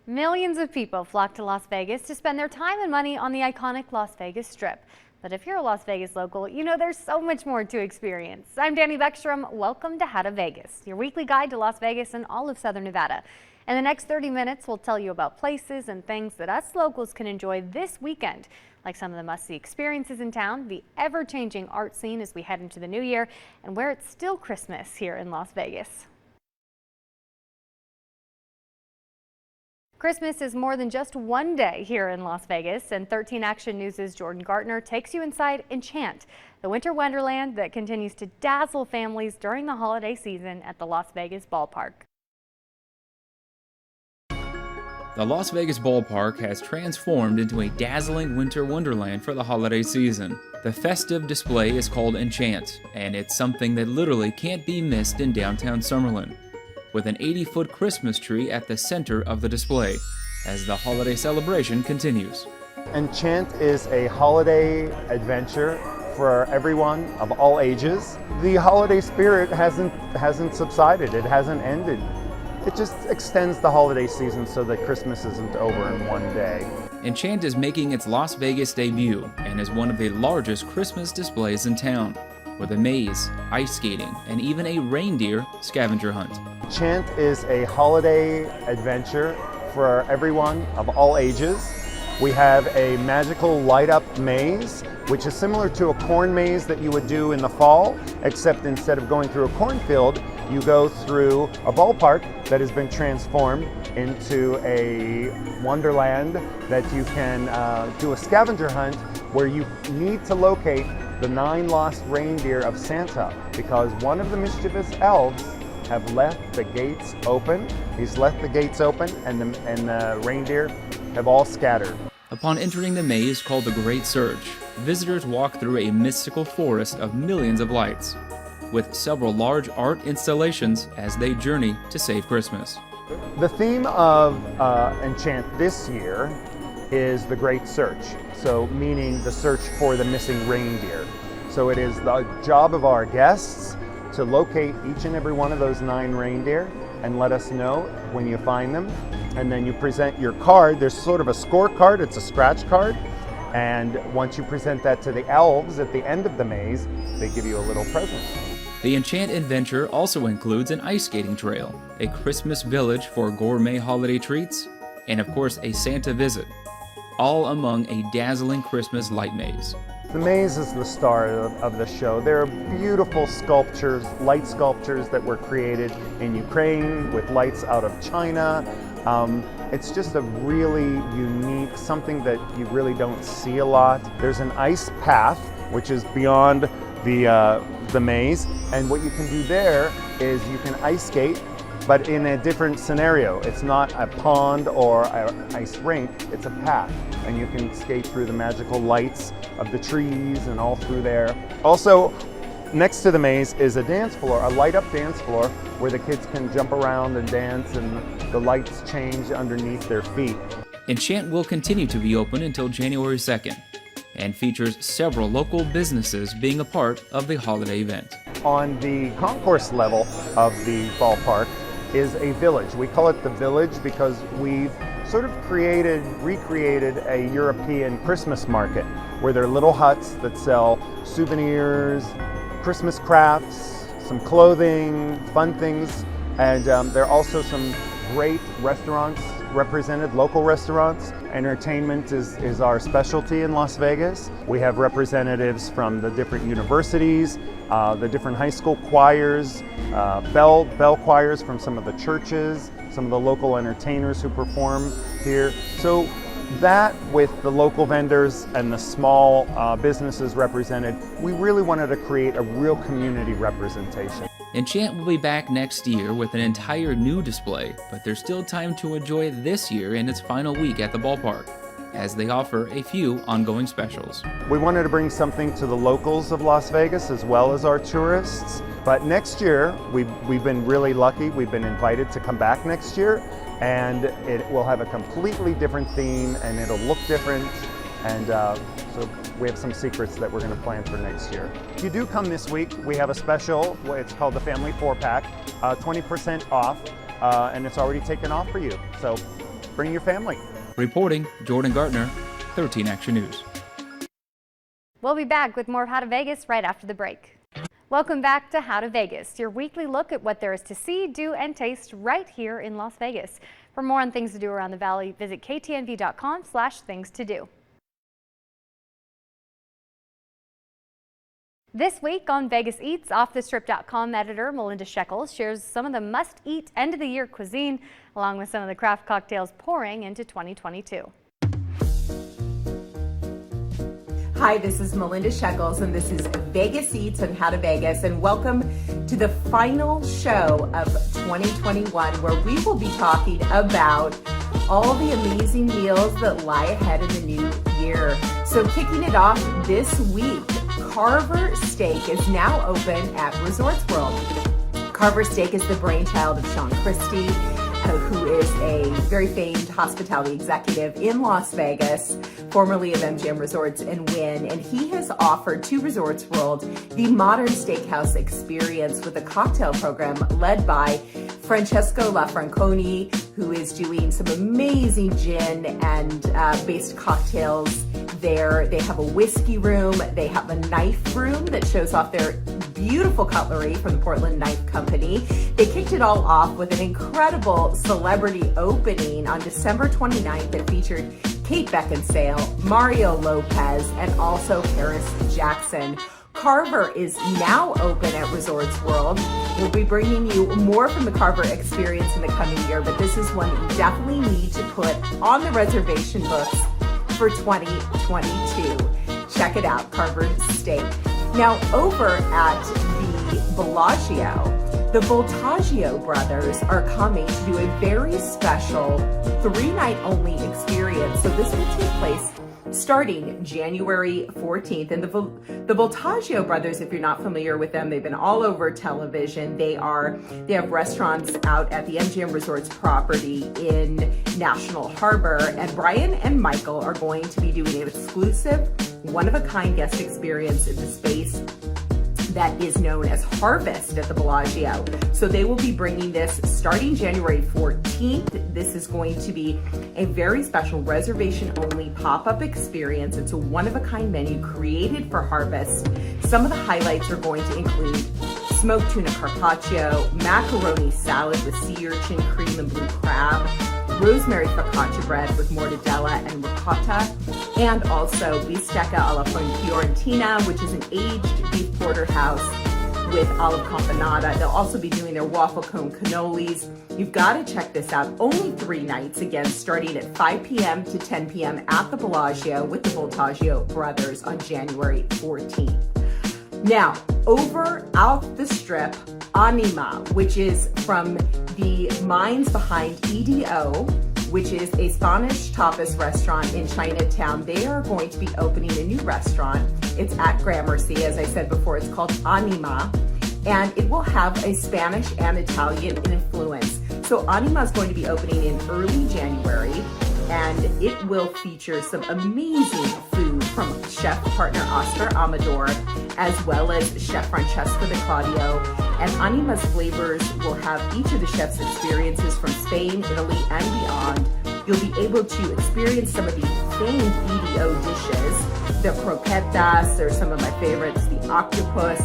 Millions of people flock to Las Vegas to spend their time and money on the iconic Las Vegas Strip. But if you're a Las Vegas local, you know there's so much more to experience. I'm Danny Beckstrom. Welcome to How to Vegas, your weekly guide to Las Vegas and all of Southern Nevada. In the next 30 minutes, we'll tell you about places and things that us locals can enjoy this weekend, like some of the must-see experiences in town, the ever-changing art scene as we head into the new year, and where it's still Christmas here in Las Vegas. Christmas is more than just one day here in Las Vegas, and 13 Action News' Jordan Gartner takes you inside Enchant, the winter wonderland that continues to dazzle families during the holiday season at the Las Vegas ballpark. The Las Vegas ballpark has transformed into a dazzling winter wonderland for the holiday season. The festive display is called Enchant, and it's something that literally can't be missed in downtown Summerlin, with an 80-foot Christmas tree at the center of the display as the holiday celebration continues. Enchant is a holiday adventure for everyone of all ages. The holiday spirit hasn't subsided, it hasn't ended. It just extends the holiday season so that Christmas isn't over in one day. Enchant is making its Las Vegas debut and is one of the largest Christmas displays in town, with a maze, ice skating, and even a reindeer scavenger hunt. Enchant is a holiday adventure for everyone of all ages. We have a magical light-up maze, which is similar to a corn maze that you would do in the fall, except instead of going through a cornfield, you go through a ballpark that has been transformed into a wonderland that you can do a scavenger hunt where you need to locate the 9 lost reindeer of Santa, because one of the mischievous elves have left the gates open. He's left the gates open, and the reindeer have all scattered. Upon entering the maze called the Great Search, visitors walk through a mystical forest of millions of lights, with several large art installations as they journey to save Christmas. The theme of Enchant this year is the Great Search, so meaning the search for the missing reindeer. So it is the job of our guests to locate each and every one of those 9 reindeer and let us know when you find them. And then you present your card. There's sort of a scorecard, it's a scratch card. And once you present that to the elves at the end of the maze, they give you a little present. The Enchant adventure also includes an ice skating trail, a Christmas village for gourmet holiday treats, and of course a Santa visit, all among a dazzling Christmas light maze. The maze is the star of the show. There are beautiful sculptures, light sculptures that were created in Ukraine with lights out of China. It's just a really unique, something that you really don't see a lot. There's an ice path, which is beyond the maze, and what you can do there is you can ice skate, but in a different scenario. It's not a pond or an ice rink, it's a path, and you can skate through the magical lights of the trees and all through there. Also, next to the maze is a dance floor, a light-up dance floor where the kids can jump around and dance and the lights change underneath their feet. Enchant will continue to be open until January 2nd and features several local businesses being a part of the holiday event. On the concourse level of the ballpark is a village. We call it the village because we've sort of recreated a European Christmas market where there are little huts that sell souvenirs, Christmas crafts, some clothing, fun things, and there are also some great restaurants represented, local restaurants. Entertainment is our specialty in Las Vegas. We have representatives from the different universities, the different high school choirs, bell choirs from some of the churches, some of the local entertainers who perform here. So that, with the local vendors and the small businesses represented, we really wanted to create a real community representation. Enchant will be back next year with an entire new display, but there's still time to enjoy this year in its final week at the ballpark, as they offer a few ongoing specials. We wanted to bring something to the locals of Las Vegas as well as our tourists, but next year we've been really lucky. We've been invited to come back next year, and it will have a completely different theme and it'll look different, and so we have some secrets that we're going to plan for next year. If you do come this week, we have a special, it's called the Family 4-Pack, 20% off, and it's already taken off for you. So bring your family. Reporting, Jordan Gartner, 13 Action News. We'll be back with more of How to Vegas right after the break. Welcome back to How to Vegas, your weekly look at what there is to see, do, and taste right here in Las Vegas. For more on things to do around the valley, visit ktnv.com/things to do. This week on Vegas Eats, OffTheStrip.com editor Melinda Shekels shares some of the must-eat end-of-the-year cuisine, along with some of the craft cocktails pouring into 2022. Hi, this is Melinda Shekels, and this is Vegas Eats and How to Vegas, and welcome to the final show of 2021, where we will be talking about all the amazing meals that lie ahead in the new year. So kicking it off this week, Carver Steak is now open at Resorts World. Carver Steak is the brainchild of Sean Christie, who is a very famed hospitality executive in Las Vegas, formerly of MGM Resorts and Wynn, and he has offered to Resorts World the modern steakhouse experience with a cocktail program led by Francesco Lafranconi, who is doing some amazing gin and based cocktails there. They have a whiskey room, they have a knife room that shows off their beautiful cutlery from the Portland Knife Company. They kicked it all off with an incredible celebrity opening on December 29th that featured Kate Beckinsale, Mario Lopez, and also Paris Jackson. Carver is now open at Resorts World. We'll be bringing you more from the Carver experience in the coming year, but this is one that you definitely need to put on the reservation books for 2022. Check it out, Carver Steak. Now, over at the Bellagio, the Voltaggio brothers are coming to do a very special 3-night only experience. So this will take place starting January 14th. And the Voltaggio brothers, if you're not familiar with them, they've been all over television. They have restaurants out at the MGM Resorts property in National Harbor. And Brian and Michael are going to be doing an exclusive, one-of-a-kind guest experience in the space that is known as Harvest at the Bellagio. So they will be bringing this starting January 14th. This is going to be a very special reservation-only pop-up experience. It's a one-of-a-kind menu created for Harvest. Some of the highlights are going to include smoked tuna carpaccio, macaroni salad with sea urchin, cream, and blue crab, rosemary focaccia bread with mortadella and ricotta, and also bistecca alla fiorentina, which is an aged beef porterhouse with olive campanata. They'll also be doing their waffle cone cannolis. You've got to check this out. Only 3 nights, again, starting at 5 p.m. to 10 p.m. at the Bellagio with the Voltaggio brothers on January 14th. Now, over out the strip, Anima, which is from the minds behind EDO, which is a Spanish tapas restaurant in Chinatown. They are going to be opening a new restaurant. It's at Gramercy, as I said before. It's called Anima, and it will have a Spanish and Italian influence. So Anima is going to be opening in early January, and it will feature some amazing food from chef partner Oscar Amador, as well as Chef Francesco De Claudio. And Anima's flavors will have each of the chef's experiences from Spain, Italy, and beyond. You'll be able to experience some of the famed EDO dishes, the croquetas, they're some of my favorites, the octopus.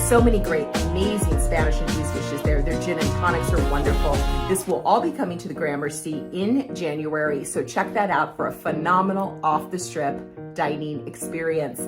So many great, amazing Spanish-infused dishes there. Their gin and tonics are wonderful. This will all be coming to the Gramercy in January, so check that out for a phenomenal off-the-strip dining experience.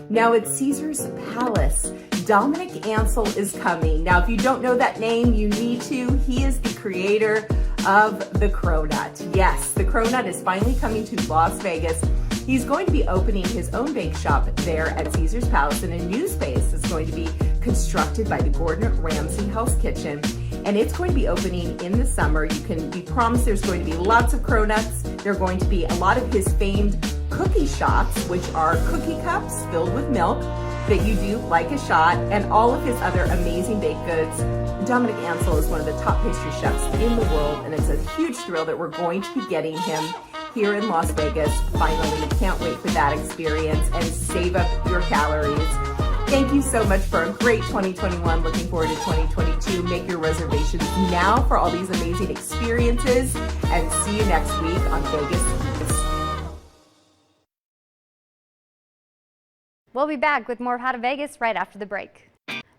Now at Caesar's Palace, Dominic Ansel is coming. Now, if you don't know that name, you need to. He is the creator of the Cronut. Yes, the Cronut is finally coming to Las Vegas. He's going to be opening his own bake shop there at Caesar's Palace in a new space that's going to be constructed by the Gordon Ramsay Hell's Kitchen. And it's going to be opening in the summer. You can be promised there's going to be lots of cronuts. There are going to be a lot of his famed cookie shots, which are cookie cups filled with milk that you do like a shot, and all of his other amazing baked goods. Dominic Ansel is one of the top pastry chefs in the world, and it's a huge thrill that we're going to be getting him here in Las Vegas. Finally, can't wait for that experience, and save up your calories. Thank you so much for a great 2021. Looking forward to 2022. Make your reservations now for all these amazing experiences, and see you next week on Vegas Eats. We'll be back with more of How to Vegas right after the break.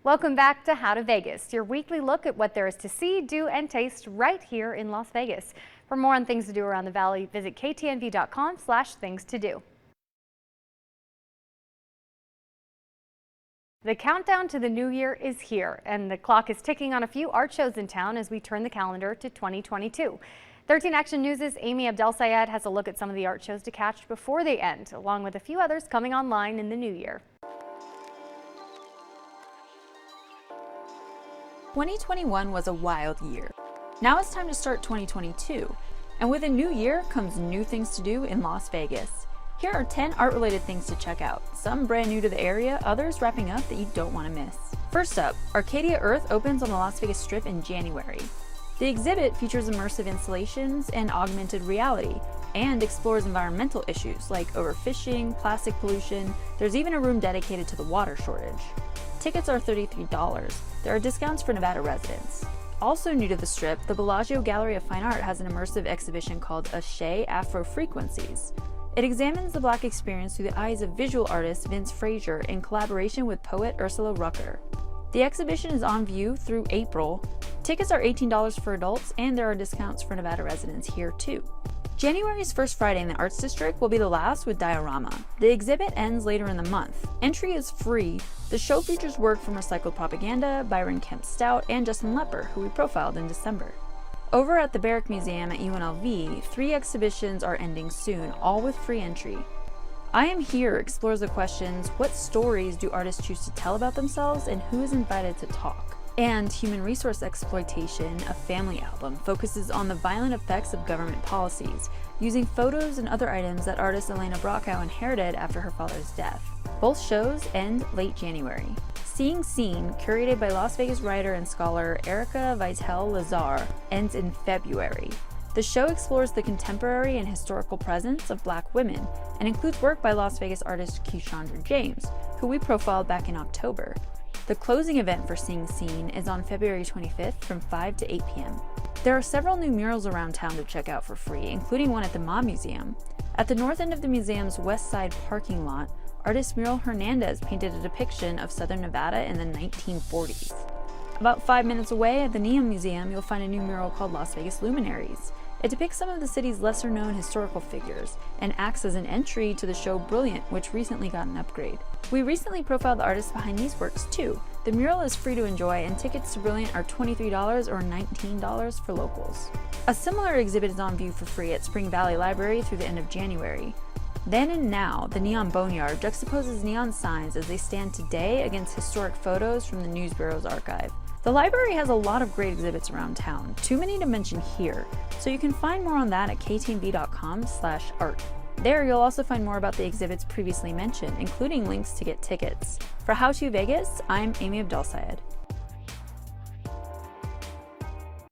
Welcome back to How to Vegas, your weekly look at what there is to see, do, and taste right here in Las Vegas. For more on things to do around the valley, visit ktnv.com/things to do. The countdown to the new year is here, and the clock is ticking on a few art shows in town as we turn the calendar to 2022. 13 Action News' Amy Abdel-Sayed has a look at some of the art shows to catch before they end, along with a few others coming online in the new year. 2021 was a wild year. Now it's time to start 2022. And with a new year comes new things to do in Las Vegas. Here are 10 art-related things to check out, some brand new to the area, others wrapping up that you don't want to miss. First up, Arcadia Earth opens on the Las Vegas Strip in January. The exhibit features immersive installations and augmented reality, and explores environmental issues like overfishing, plastic pollution. There's even a room dedicated to the water shortage. Tickets are $33. There are discounts for Nevada residents. Also new to the Strip, the Bellagio Gallery of Fine Art has an immersive exhibition called Ashe Afro Frequencies. It examines the Black experience through the eyes of visual artist Vince Frazier in collaboration with poet Ursula Rucker. The exhibition is on view through April. Tickets are $18 for adults, and there are discounts for Nevada residents here too. January's first Friday in the Arts District will be the last with Diorama. The exhibit ends later in the month. Entry is free. The show features work from Recycled Propaganda, Byron Kemp Stout, and Justin Lepper, who we profiled in December. Over at the Barrick Museum at UNLV, 3 exhibitions are ending soon, all with free entry. I Am Here explores the questions: what stories do artists choose to tell about themselves, and who is invited to talk? And Human Resource Exploitation, a family album, focuses on the violent effects of government policies, using photos and other items that artist Elena Brockau inherited after her father's death. Both shows end late January. Seeing Scene, curated by Las Vegas writer and scholar Erica Vitale-Lazar, ends in February. The show explores the contemporary and historical presence of Black women and includes work by Las Vegas artist Keyshandra James, who we profiled back in October. The closing event for Seeing Scene is on February 25th from 5 to 8 p.m. There are several new murals around town to check out for free, including one at the Ma Museum. At the north end of the museum's west side parking lot, artist Muriel Hernandez painted a depiction of southern Nevada in the 1940s. About 5 minutes away at the Neon Museum, you'll find a new mural called Las Vegas Luminaries. It depicts some of the city's lesser-known historical figures and acts as an entry to the show Brilliant, which recently got an upgrade. We recently profiled the artists behind these works too. The mural is free to enjoy, and tickets to Brilliant are $23 or $19 for locals. A similar exhibit is on view for free at Spring Valley Library through the end of January. Then and Now, the Neon Boneyard juxtaposes neon signs as they stand today against historic photos from the News Bureau's archive. The library has a lot of great exhibits around town, too many to mention here, so you can find more on that at ktnv.com/art. There you'll also find more about the exhibits previously mentioned, including links to get tickets. For How to Vegas, I'm Amy Abdel-Sayed.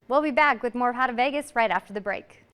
We'll be back with more of How to Vegas right after the break.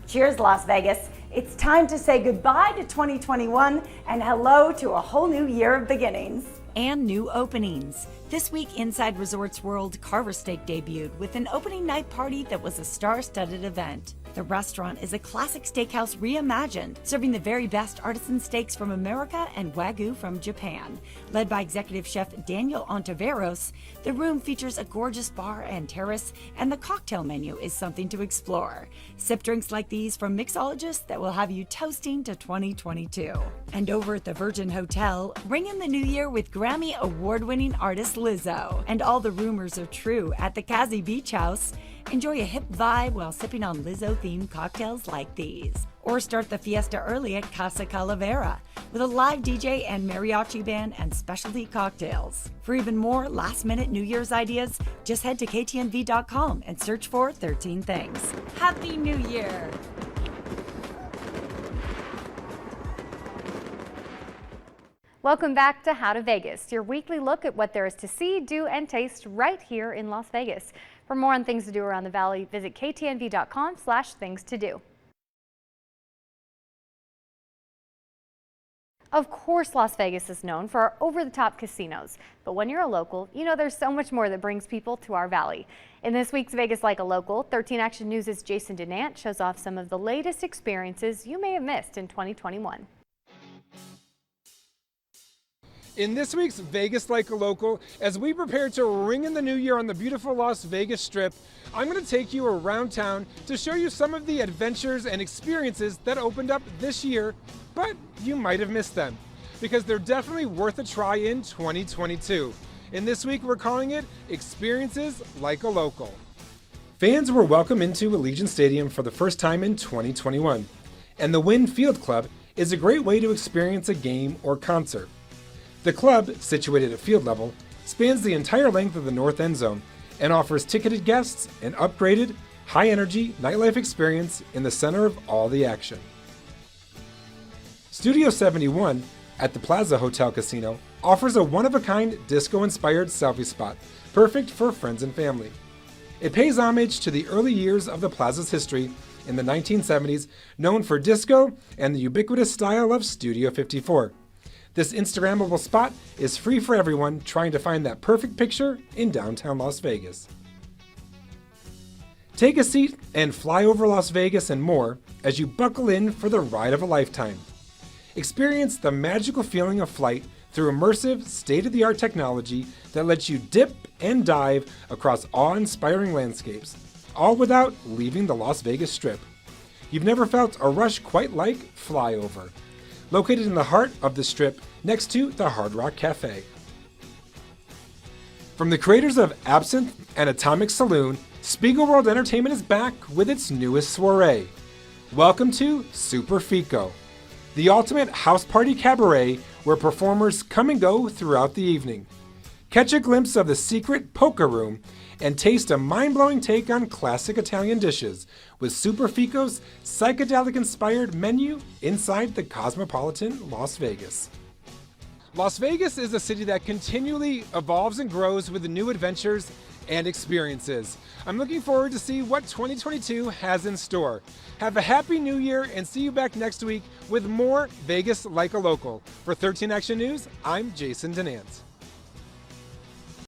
Cheers, Las Vegas. It's time to say goodbye to 2021 and hello to a whole new year of beginnings. And new openings. This week, Inside Resorts World Carver Steak debuted with an opening night party that was a star-studded event. The restaurant is a classic steakhouse reimagined, serving the very best artisan steaks from America and Wagyu from Japan. Led by executive chef Daniel Ontiveros, the room features a gorgeous bar and terrace, and the cocktail menu is something to explore. Sip drinks like these from mixologists that will have you toasting to 2022. And over at the Virgin Hotel, ring in the new year with Grammy award-winning artist Lizzo. And all the rumors are true at the Kazi Beach House. Enjoy a hip vibe while sipping on Lizzo-themed cocktails like these. Or start the fiesta early at Casa Calavera with a live DJ and mariachi band and specialty cocktails. For even more last-minute New Year's ideas, just head to ktnv.com and search for 13 Things. Happy New Year! Welcome back to How to Vegas, your weekly look at what there is to see, do, and taste right here in Las Vegas. For more on things to do around the valley, visit ktnv.com/things to do. Of course, Las Vegas is known for our over-the-top casinos, but when you're a local, you know there's so much more that brings people to our valley. In this week's Vegas Like a Local, 13 Action News' Jason Denant shows off some of the latest experiences you may have missed in 2021. In this week's Vegas Like a Local, as we prepare to ring in the new year on the beautiful Las Vegas Strip, I'm going to take you around town to show you some of the adventures and experiences that opened up this year, but you might have missed them, because they're definitely worth a try in 2022. And this week we're calling it Experiences Like a Local. Fans were welcome into Allegiant Stadium for the first time in 2021, and the Wynn Field Club is a great way to experience a game or concert. The club, situated at field level, spans the entire length of the north end zone and offers ticketed guests an upgraded, high-energy nightlife experience in the center of all the action. Studio 71 at the Plaza Hotel Casino offers a one-of-a-kind disco-inspired selfie spot, perfect for friends and family. It pays homage to the early years of the Plaza's history in the 1970s, known for disco and the ubiquitous style of Studio 54. This Instagrammable spot is free for everyone trying to find that perfect picture in downtown Las Vegas. Take a seat and fly over Las Vegas and more as you buckle in for the ride of a lifetime. Experience the magical feeling of flight through immersive, state-of-the-art technology that lets you dip and dive across awe-inspiring landscapes, all without leaving the Las Vegas Strip. You've never felt a rush quite like Flyover, located in the heart of the Strip next to the Hard Rock Cafe. From the creators of Absinthe and Atomic Saloon, Spiegelworld Entertainment is back with its newest soiree. Welcome to Super Fico, the ultimate house party cabaret where performers come and go throughout the evening. Catch a glimpse of the secret poker room and taste a mind-blowing take on classic Italian dishes with Super Fico's psychedelic-inspired menu inside the cosmopolitan Las Vegas. Las Vegas is a city that continually evolves and grows with new adventures and experiences. I'm looking forward to see what 2022 has in store. Have a happy new year and see you back next week with more Vegas Like a Local. For 13 Action News, I'm Jason Denant.